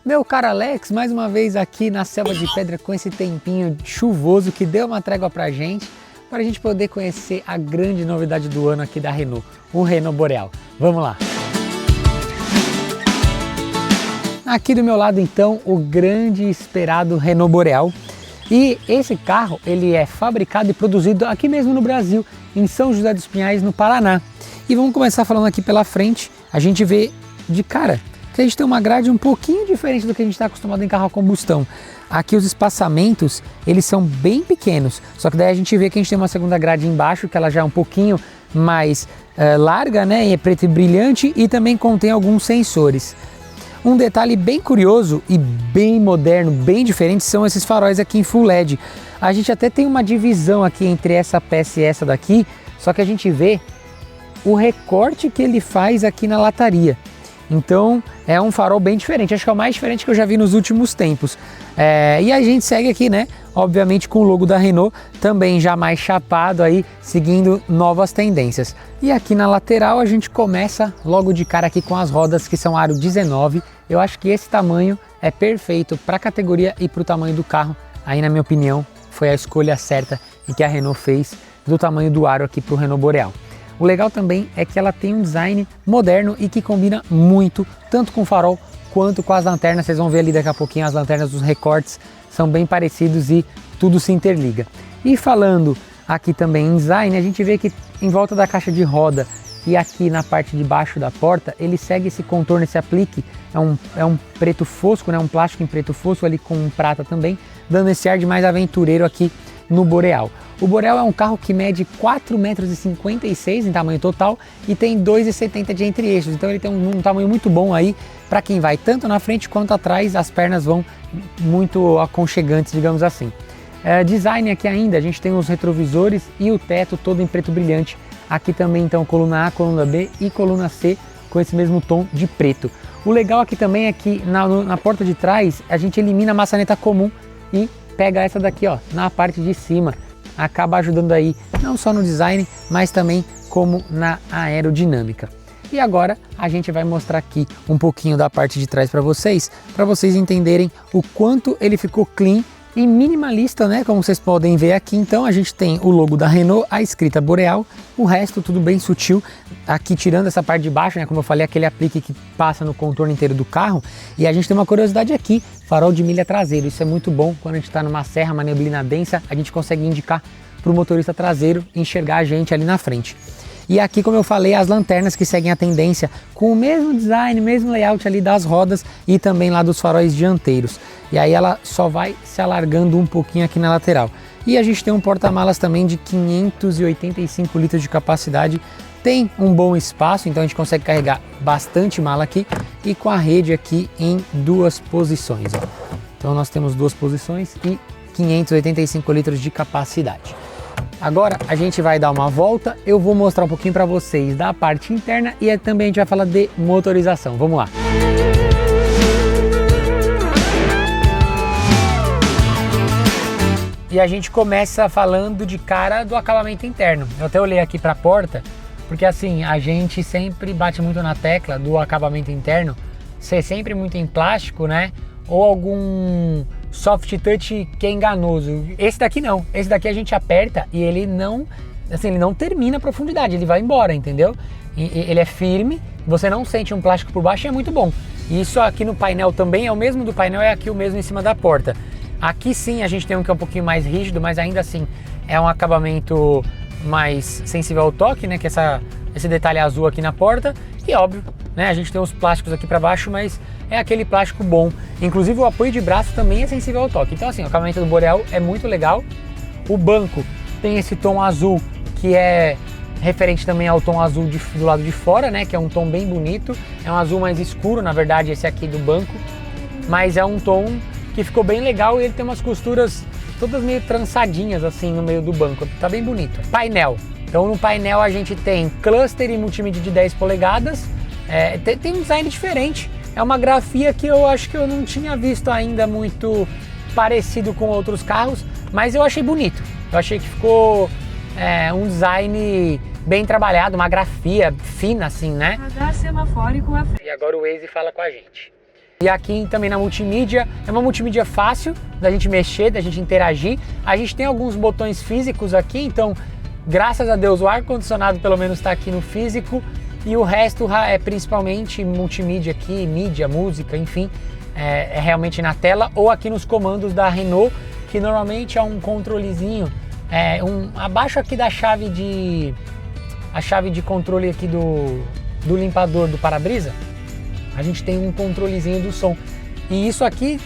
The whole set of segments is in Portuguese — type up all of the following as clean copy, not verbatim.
Meu caro Alex, mais uma vez aqui na Selva de Pedra com esse tempinho chuvoso que deu uma trégua pra gente, para a gente poder conhecer a grande novidade do ano aqui da Renault, o Renault Boreal. Vamos lá! Aqui do meu lado então, o grande e esperado Renault Boreal. E esse carro, ele é fabricado e produzido aqui mesmo no Brasil, em São José dos Pinhais, no Paraná. E vamos começar falando aqui pela frente, a gente vê de cara que a gente tem uma grade um pouquinho diferente do que a gente está acostumado em carro a combustão. Aqui os espaçamentos, eles são bem pequenos, só que daí a gente vê que a gente tem uma segunda grade embaixo, que ela já é um pouquinho mais larga, né, e é preto e brilhante, e também contém alguns sensores. Um detalhe bem curioso e bem moderno, bem diferente, são esses faróis aqui em Full LED. A gente até tem uma divisão aqui entre essa peça e essa daqui, só que a gente vê o recorte que ele faz aqui na lataria. Então é um farol bem diferente, acho que é o mais diferente que eu já vi nos últimos tempos. E a gente segue aqui, né, obviamente com o logo da Renault, também já mais chapado aí, seguindo novas tendências. E aqui na lateral a gente começa logo de cara aqui com as rodas que são aro 19. Eu acho que esse tamanho é perfeito para a categoria e para o tamanho do carro. Aí, na minha opinião, foi a escolha certa e que a Renault fez do tamanho do aro aqui para o Renault Boreal. O legal também é que ela tem um design moderno e que combina muito, tanto com o farol quanto com as lanternas. Vocês vão ver ali daqui a pouquinho as lanternas dos recortes são bem parecidos e tudo se interliga. E falando aqui também em design, a gente vê que em volta da caixa de roda e aqui na parte de baixo da porta, ele segue esse contorno, esse aplique, é um preto fosco, né? Um plástico em preto fosco ali com prata também, dando esse ar de mais aventureiro aqui no Boreal. O Boreal é um carro que mede 4,56 m em tamanho total e tem 2,70 m de entre-eixos, então ele tem um tamanho muito bom aí para quem vai tanto na frente quanto atrás, as pernas vão muito aconchegantes, digamos assim. Design aqui ainda, a gente tem os retrovisores e o teto todo em preto brilhante. Aqui também então coluna A, coluna B e coluna C com esse mesmo tom de preto. O legal aqui também é que na porta de trás a gente elimina a maçaneta comum e pega essa daqui, ó, na parte de cima. Acaba ajudando aí não só no design, mas também como na aerodinâmica. E agora a gente vai mostrar aqui um pouquinho da parte de trás para vocês entenderem o quanto ele ficou clean e minimalista, né? Como vocês podem ver aqui, então a gente tem o logo da Renault, a escrita Boreal, o resto tudo bem sutil. Aqui tirando essa parte de baixo, né? Como eu falei, aquele aplique que passa no contorno inteiro do carro. E a gente tem uma curiosidade aqui, farol de milha traseiro. Isso é muito bom quando a gente está numa serra, uma neblina densa, a gente consegue indicar para o motorista traseiro enxergar a gente ali na frente. E aqui, como eu falei, as lanternas que seguem a tendência com o mesmo design, mesmo layout ali das rodas e também lá dos faróis dianteiros. E aí ela só vai se alargando um pouquinho aqui na lateral. E a gente tem um porta-malas também de 585 litros de capacidade. Tem um bom espaço, então a gente consegue carregar bastante mala aqui e com a rede aqui em duas posições. Ó. Então nós temos duas posições e 585 litros de capacidade. Agora a gente vai dar uma volta, eu vou mostrar um pouquinho para vocês da parte interna e também a gente vai falar de motorização. Vamos lá! E a gente começa falando de cara do acabamento interno. Eu até olhei aqui para a porta, porque assim, a gente sempre bate muito na tecla do acabamento interno ser sempre muito em plástico, né? Ou algum soft touch que é enganoso. Esse daqui não, esse daqui a gente aperta e ele não, assim, ele não termina a profundidade, ele vai embora, entendeu? Ele é firme, você não sente um plástico por baixo e é muito bom. E isso aqui no painel também é o mesmo do painel, é aqui o mesmo em cima da porta. Aqui sim a gente tem um que é um pouquinho mais rígido, mas ainda assim é um acabamento mais sensível ao toque, né? Que é esse detalhe azul aqui na porta. E óbvio, né? A gente tem os plásticos aqui para baixo, mas é aquele plástico bom. Inclusive o apoio de braço também é sensível ao toque. Então assim, o acabamento do Boreal é muito legal. O banco tem esse tom azul que é referente também ao tom azul do lado de fora, né? Que é um tom bem bonito. É um azul mais escuro, na verdade, esse aqui do banco. Mas é um tom que ficou bem legal e ele tem umas costuras todas meio trançadinhas assim no meio do banco. Tá bem bonito. Painel. Então no painel a gente tem cluster e multimídia de 10 polegadas. Tem um design diferente. É uma grafia que eu acho que eu não tinha visto ainda muito parecido com outros carros, mas eu achei bonito. Eu achei que ficou um design bem trabalhado, uma grafia fina assim, né? Radar semafórico à frente. E agora o Waze fala com a gente. E aqui também na multimídia, é uma multimídia fácil da gente mexer, da gente interagir. A gente tem alguns botões físicos aqui, então graças a Deus o ar-condicionado pelo menos está aqui no físico e o resto é principalmente multimídia aqui, mídia, música, enfim, é realmente na tela ou aqui nos comandos da Renault, que normalmente é um controlezinho, abaixo aqui da chave de controle aqui do limpador do para-brisa, a gente tem um controlezinho do som. E isso aqui,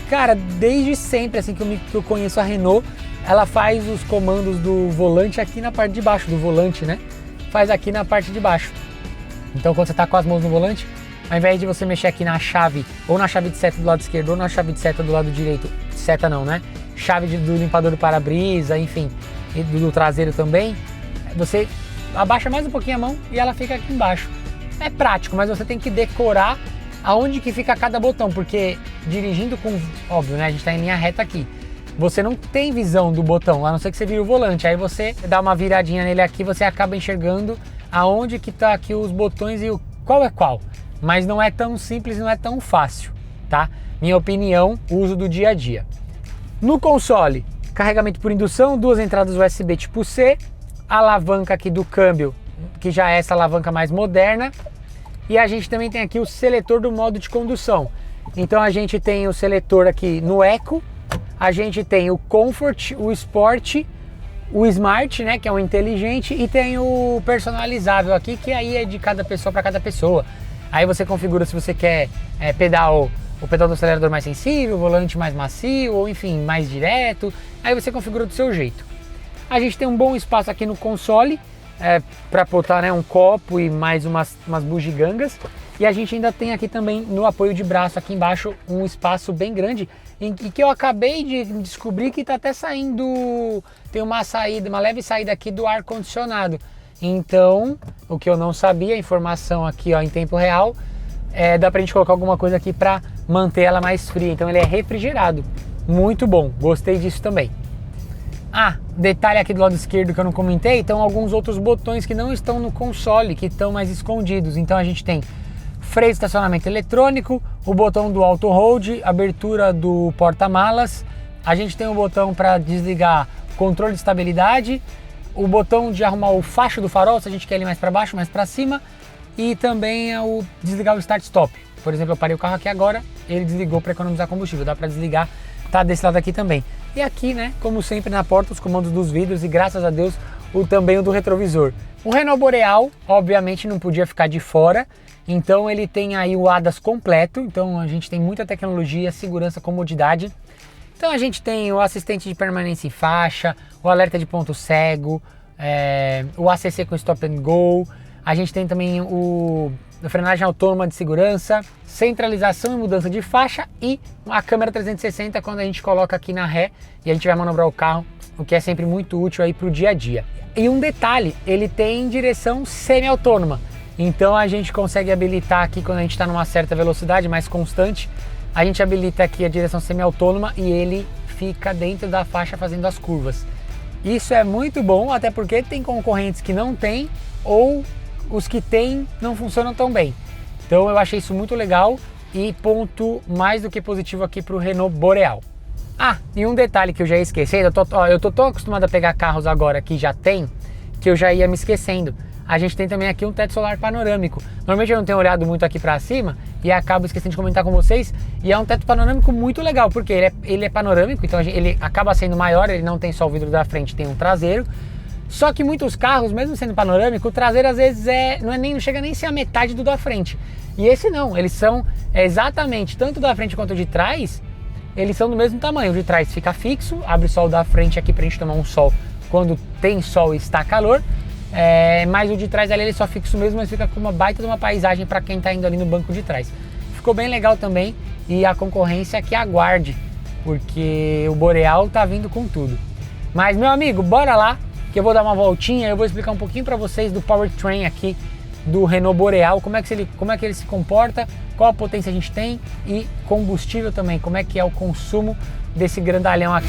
cara, desde sempre, assim que eu conheço a Renault, ela faz os comandos do volante aqui na parte de baixo, do volante, né? Faz aqui na parte de baixo. Então quando você tá com as mãos no volante, ao invés de você mexer aqui na chave, ou na chave de seta do lado esquerdo, ou na chave de seta do lado direito, seta não, né? Chave do limpador do para-brisa, enfim, e do traseiro também, você abaixa mais um pouquinho a mão e ela fica aqui embaixo. É prático, mas você tem que decorar aonde que fica cada botão, porque dirigindo com, óbvio, né, a gente tá em linha reta aqui, você não tem visão do botão, a não ser que você vire o volante, aí você dá uma viradinha nele aqui, você acaba enxergando aonde que tá aqui os botões e qual é qual, mas não é tão simples, não é tão fácil, tá? Minha opinião, uso do dia a dia. No console, carregamento por indução, 2 entradas USB tipo C, a alavanca aqui do câmbio, que já é essa alavanca mais moderna, e a gente também tem aqui o seletor do modo de condução. Então a gente tem o seletor aqui no Eco, a gente tem o Comfort, o Sport, o Smart, né, que é o inteligente, e tem o personalizável aqui, que aí é de cada pessoa para cada pessoa. Aí você configura se você quer o pedal do acelerador mais sensível, o volante mais macio, ou enfim, mais direto. Aí você configura do seu jeito. A gente tem um bom espaço aqui no console, para botar, né, um copo e mais umas bugigangas. E a gente ainda tem aqui também no apoio de braço aqui embaixo um espaço bem grande e que eu acabei de descobrir que está até saindo, tem uma leve saída aqui do ar condicionado. Então, o que eu não sabia, a informação aqui, ó, em tempo real, dá pra gente colocar alguma coisa aqui para manter ela mais fria. Então ele é refrigerado, muito bom, gostei disso também. Detalhe aqui do lado esquerdo que eu não comentei, então alguns outros botões que não estão no console, que estão mais escondidos. Então a gente tem freio de estacionamento eletrônico, o botão do auto hold, abertura do porta-malas, a gente tem o botão para desligar controle de estabilidade, o botão de arrumar o facho do farol, se a gente quer ele mais para baixo, mais para cima, e também o desligar o start-stop. Por exemplo, eu parei o carro aqui agora, ele desligou para economizar combustível, dá para desligar, tá desse lado aqui também. E aqui, né, como sempre na porta, os comandos dos vidros e graças a Deus também o do retrovisor. O Renault Boreal, obviamente, não podia ficar de fora, então ele tem aí o ADAS completo, então a gente tem muita tecnologia, segurança, comodidade. Então a gente tem o assistente de permanência em faixa, o alerta de ponto cego, o ACC com stop and go, a gente tem também a frenagem autônoma de segurança, centralização e mudança de faixa e a câmera 360 quando a gente coloca aqui na ré e a gente vai manobrar o carro, o que é sempre muito útil aí para o dia a dia. E um detalhe, ele tem direção semi-autônoma, então a gente consegue habilitar aqui quando a gente está numa certa velocidade mais constante, a gente habilita aqui a direção semi-autônoma e ele fica dentro da faixa fazendo as curvas. Isso é muito bom, até porque tem concorrentes que não tem ou os que tem não funcionam tão bem. Então eu achei isso muito legal e ponto mais do que positivo aqui para o Renault Boreal. E um detalhe que eu já ia esquecer, eu tô tão acostumado a pegar carros agora que já tem, que eu já ia me esquecendo. A gente tem também aqui um teto solar panorâmico. Normalmente eu não tenho olhado muito aqui para cima e acabo esquecendo de comentar com vocês. E é um teto panorâmico muito legal, porque ele é panorâmico, então ele acaba sendo maior, ele não tem só o vidro da frente, tem um traseiro. Só que muitos carros, mesmo sendo panorâmico, o traseiro às vezes não chega nem a ser a metade do da frente. E esse não, eles são exatamente, tanto da frente quanto de trás, eles são do mesmo tamanho. O de trás fica fixo, abre só o da frente aqui pra gente tomar um sol quando tem sol e está calor. Mas o de trás ali ele só fixo mesmo, mas fica com uma baita de uma paisagem para quem está indo ali no banco de trás. Ficou bem legal também e a concorrência que aguarde, porque o Boreal tá vindo com tudo. Mas meu amigo, bora lá que eu vou dar uma voltinha, eu vou explicar um pouquinho para vocês do powertrain aqui do Renault Boreal, como é que ele se comporta, qual a potência a gente tem e combustível também, como é que é o consumo desse grandalhão aqui.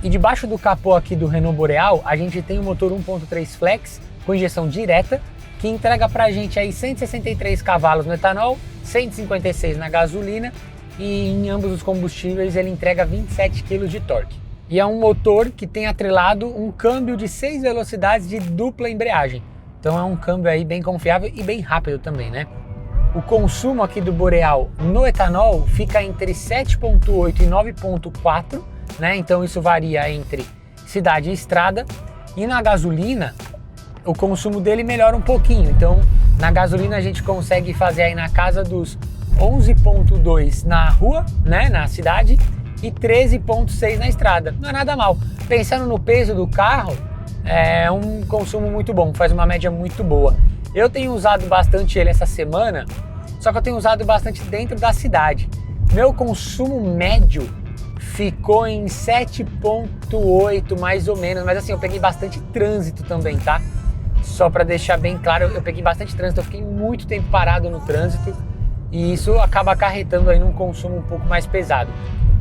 E debaixo do capô aqui do Renault Boreal, a gente tem o motor 1.3 Flex com injeção direta, que entrega pra gente aí 163 cavalos no etanol, 156 na gasolina e em ambos os combustíveis ele entrega 27 kg de torque. E é um motor que tem atrelado um câmbio de 6 velocidades de dupla embreagem. Então é um câmbio aí bem confiável e bem rápido também, né? O consumo aqui do Boreal no etanol fica entre 7,8 e 9,4, né? Então isso varia entre cidade e estrada. E na gasolina, o consumo dele melhora um pouquinho. Então, na gasolina a gente consegue fazer aí na casa dos 11,2 na rua, né, na cidade, e 13,6 na estrada. Não é nada mal. Pensando no peso do carro, é um consumo muito bom, faz uma média muito boa. Eu tenho usado bastante ele essa semana, só que eu tenho usado bastante dentro da cidade. Meu consumo médio ficou em 7,8 mais ou menos, mas assim, eu peguei bastante trânsito também, tá? Só para deixar bem claro, eu peguei bastante trânsito, eu fiquei muito tempo parado no trânsito e isso acaba acarretando aí num consumo um pouco mais pesado.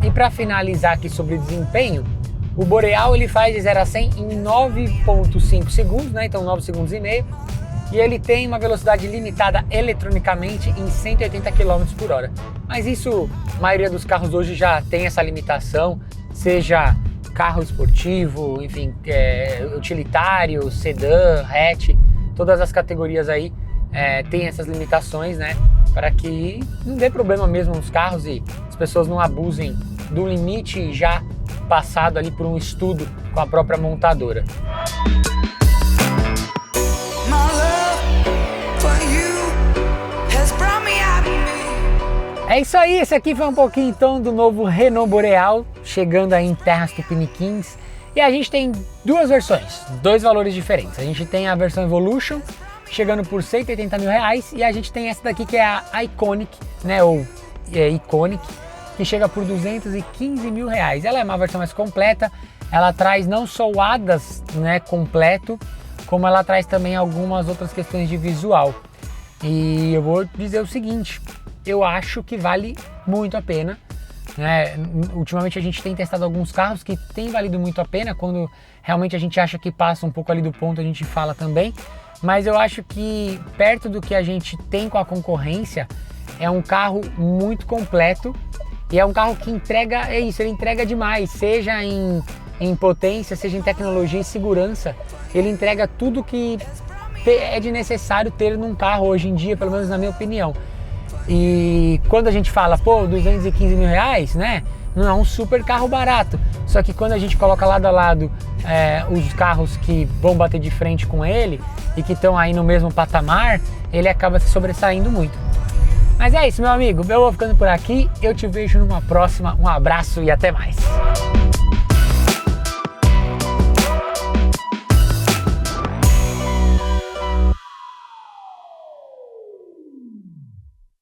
E para finalizar aqui sobre desempenho, o Boreal ele faz de 0 a 100 em 9,5 segundos, né? Então 9 segundos e meio. E ele tem uma velocidade limitada eletronicamente em 180 km por hora. Mas isso, a maioria dos carros hoje já tem essa limitação, seja carro esportivo, enfim, utilitário, sedã, hatch, todas as categorias aí tem essas limitações, né? Para que não dê problema mesmo nos carros e as pessoas não abusem do limite já passado ali por um estudo com a própria montadora. É isso aí, esse aqui foi um pouquinho então do novo Renault Boreal, chegando aí em terras tupiniquins. E a gente tem duas versões, dois valores diferentes. A gente tem a versão Evolution, chegando por R$180 mil, e a gente tem essa daqui que é a Iconic, né, ou Iconic, que chega por R$215 mil. Ela é uma versão mais completa, ela traz não só o ADAS, né, completo, como ela traz também algumas outras questões de visual. E eu vou dizer o seguinte, eu acho que vale muito a pena, né? Ultimamente a gente tem testado alguns carros que tem valido muito a pena, quando realmente a gente acha que passa um pouco ali do ponto a gente fala também, mas eu acho que perto do que a gente tem com a concorrência, é um carro muito completo e é um carro que entrega, ele entrega demais, seja em potência, seja em tecnologia e segurança, ele entrega tudo que é de necessário ter num carro hoje em dia, pelo menos na minha opinião. E quando a gente fala, pô, R$215 mil, né? Não é um super carro barato. Só que quando a gente coloca lado a lado os carros que vão bater de frente com ele e que estão aí no mesmo patamar, ele acaba se sobressaindo muito. Mas é isso, meu amigo. Eu vou ficando por aqui. Eu te vejo numa próxima. Um abraço e até mais.